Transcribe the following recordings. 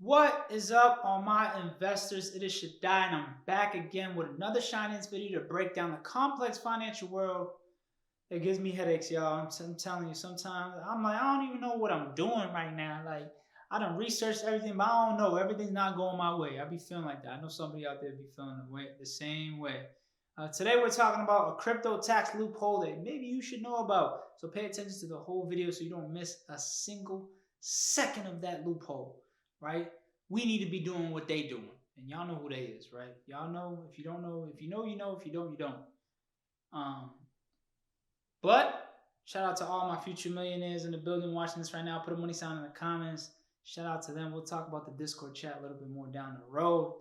What is up, all my investors? It is Shaddai, and I'm back again with another Shine-Ins video to break down the complex financial world that gives me headaches, y'all. I'm telling you, sometimes I'm like, I don't even know what I'm doing right now. Like, I done researched everything, but I don't know. Everything's not going my way. I be feeling like that. I know somebody out there be feeling the same way. Today we're talking about a crypto tax loophole that maybe you should know about. So pay attention to the whole video so you don't miss a single second of that loophole, right? We need to be doing what they doing. And y'all know who they is, right? Y'all know. If you don't know, if you know, you know. If you don't, you don't. Um, but shout out to all my future millionaires in the building watching this right now. Put a money sign in the comments. Shout out to them. We'll talk about the Discord chat a little bit more down the road.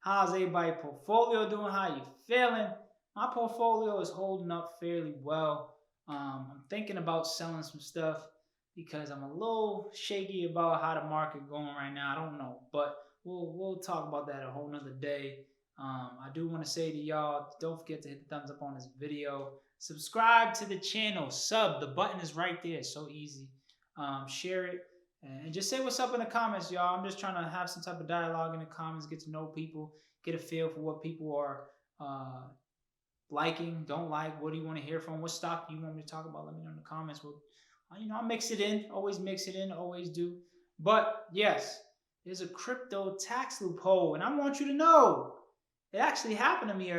How's everybody portfolio doing? How you feeling? My portfolio is holding up fairly well. I'm thinking about selling some stuff because I'm a little shaky about how the market going right now. I don't know, but we'll talk about that a whole nother day. I do want to say to y'all, don't forget to hit the thumbs up on this video. Subscribe to the channel. Sub. The button is right there. It's so easy. Share it. And just say what's up in the comments, y'all. I'm just trying to have some type of dialogue in the comments, get to know people, get a feel for what people are liking, don't like. What do you want to hear from? What stock do you want me to talk about? Let me know in the comments. Well, I'll mix it in. Always mix it in. Always do. But yes, there's a crypto tax loophole, and I want you to know it actually happened to me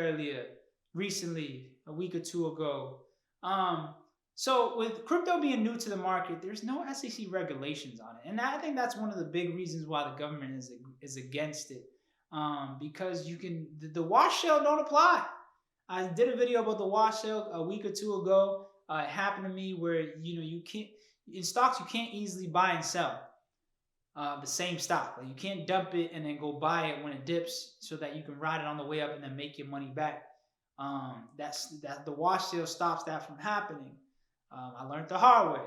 recently, a week or two ago. So with crypto being new to the market, there's no SEC regulations on it, and I think that's one of the big reasons why the government is against it. Because the wash sale don't apply. I did a video about the wash sale a week or two ago. It happened to me where you can't in stocks you can't easily buy and sell the same stock. Like you can't dump it and then go buy it when it dips so that you can ride it on the way up and then make your money back. That the wash sale stops that from happening. I learned the hard way.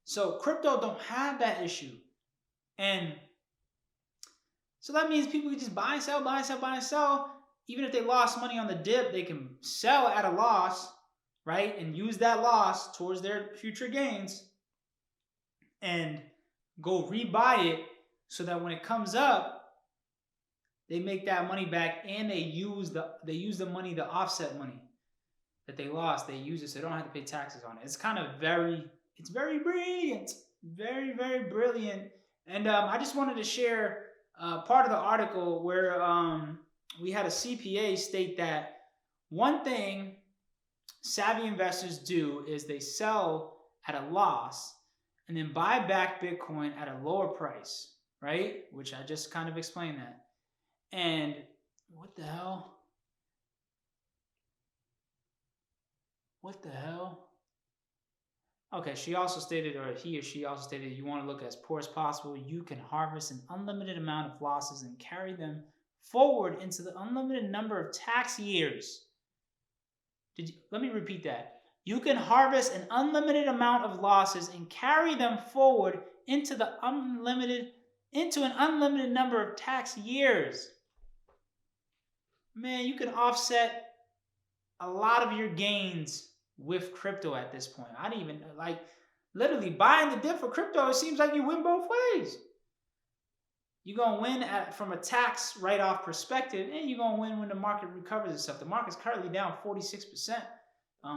So crypto don't have that issue, and so that means people can just buy and sell, buy and sell, buy and sell. Even if they lost money on the dip, they can sell at a loss, right, and use that loss towards their future gains, and go rebuy it so that when it comes up, they make that money back, and they use the money, the offset money that they lost. They use it so they don't have to pay taxes on it. It's very brilliant, very brilliant. And I just wanted to share part of the article where we had a CPA state that one thing savvy investors do is they sell at a loss and then buy back Bitcoin at a lower price, right? Which I just kind of explained that. And what the hell? What the hell? Okay, she also stated, or he or she also stated, you want to look as poor as possible. You can harvest an unlimited amount of losses and carry them forward into the unlimited number of tax years. Let me repeat that. You can harvest an unlimited amount of losses and carry them forward into an unlimited number of tax years. Man, you can offset a lot of your gains with crypto at this point. I didn't even literally buying the dip for crypto. It seems like you win both ways. You're gonna win from a tax write-off perspective, and you're gonna win when the market recovers itself. The market's currently down 46%.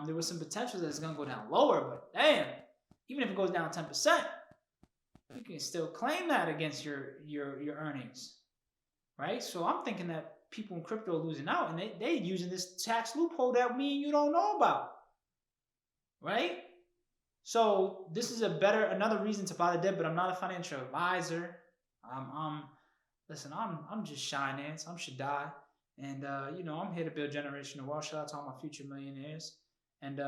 There was some potential that it's gonna go down lower, but damn, even if it goes down 10%, you can still claim that against your earnings, right? So I'm thinking that people in crypto are losing out, and they using this tax loophole that me and you don't know about, right? So this is another reason to buy the dip, but I'm not a financial advisor. Listen, I'm just Shine-Ins. I'm Shaddai, and I'm here to build generational wealth. Shout out to all my future millionaires, and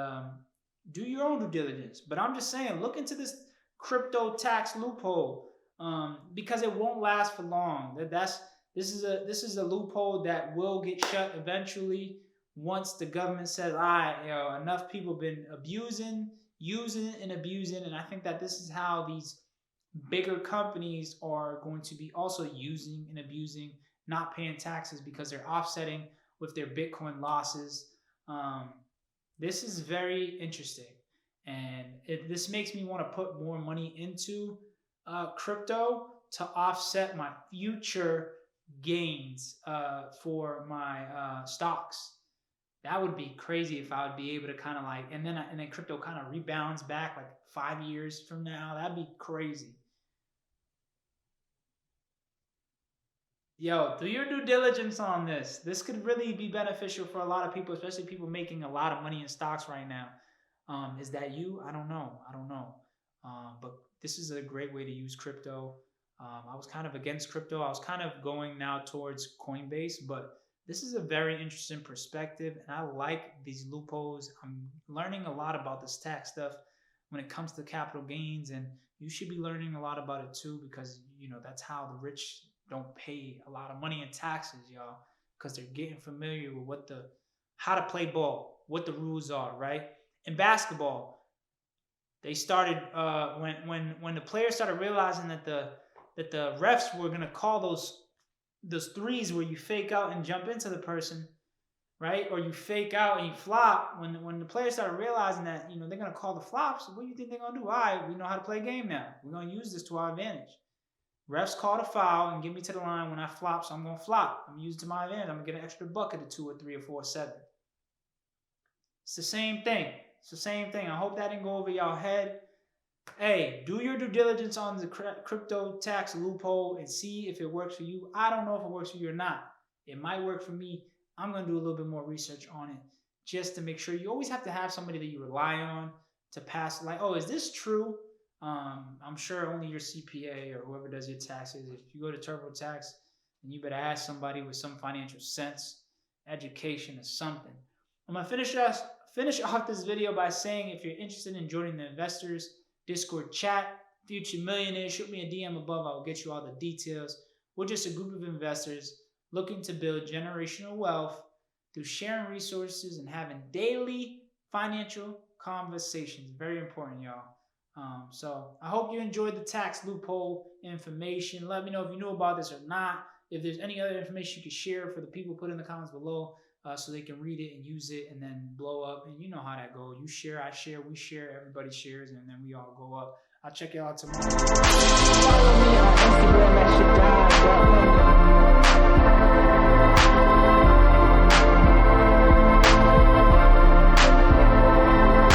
do your own due diligence. But I'm just saying, look into this crypto tax loophole because it won't last for long. This is a loophole that will get shut eventually once the government says, all right, enough people have been using and abusing, and I think that this is how these bigger companies are going to be also using and abusing, not paying taxes because they're offsetting with their Bitcoin losses. This is very interesting, and this makes me want to put more money into crypto to offset my future gains for my stocks. That would be crazy if I would be able to kind of like, and then crypto kind of rebounds back like 5 years from now. That'd be crazy. Yo, do your due diligence on this. This could really be beneficial for a lot of people, especially people making a lot of money in stocks right now. Is that you? I don't know. I don't know. But this is a great way to use crypto. I was kind of against crypto. I was kind of going now towards Coinbase, but this is a very interesting perspective, and I like these loopholes. I'm learning a lot about this tax stuff when it comes to capital gains, and you should be learning a lot about it too, because that's how the rich don't pay a lot of money in taxes, y'all, because they're getting familiar with how to play ball, what the rules are, right? In basketball, they started when the players started realizing that the refs were gonna call those threes where you fake out and jump into the person, right? Or you fake out and you flop. When the players started realizing that they're gonna call the flops, what do you think they're gonna do? All right, we know how to play a game now. We're gonna use this to our advantage. Refs called a foul and get me to the line when I flop, so I'm gonna flop. I'm gonna use it to my advantage. I'm gonna get an extra bucket or 2 or 3 or 4 or 7. It's the same thing. It's the same thing. I hope that didn't go over y'all head. Hey, do your due diligence on the crypto tax loophole and see if it works for you. I don't know if it works for you or not. It might work for me. I'm going to do a little bit more research on it just to make sure. You always have to have somebody that you rely on to pass, like, oh, is this true? I'm sure only your CPA or whoever does your taxes. If you go to TurboTax, then you better ask somebody with some financial sense, education, or something. I'm going to finish off this video by saying, if you're interested in joining the investors Discord chat, Future Millionaire, shoot me a DM above. I'll get you all the details. We're just a group of investors looking to build generational wealth through sharing resources and having daily financial conversations. Very important, y'all. So I hope you enjoyed the tax loophole information. Let me know if you knew about this or not. If there's any other information you could share for the people, put in the comments below. So they can read it and use it and then blow up. And you know how that goes. You share, I share, we share, everybody shares, and then we all go up. I'll check you out tomorrow.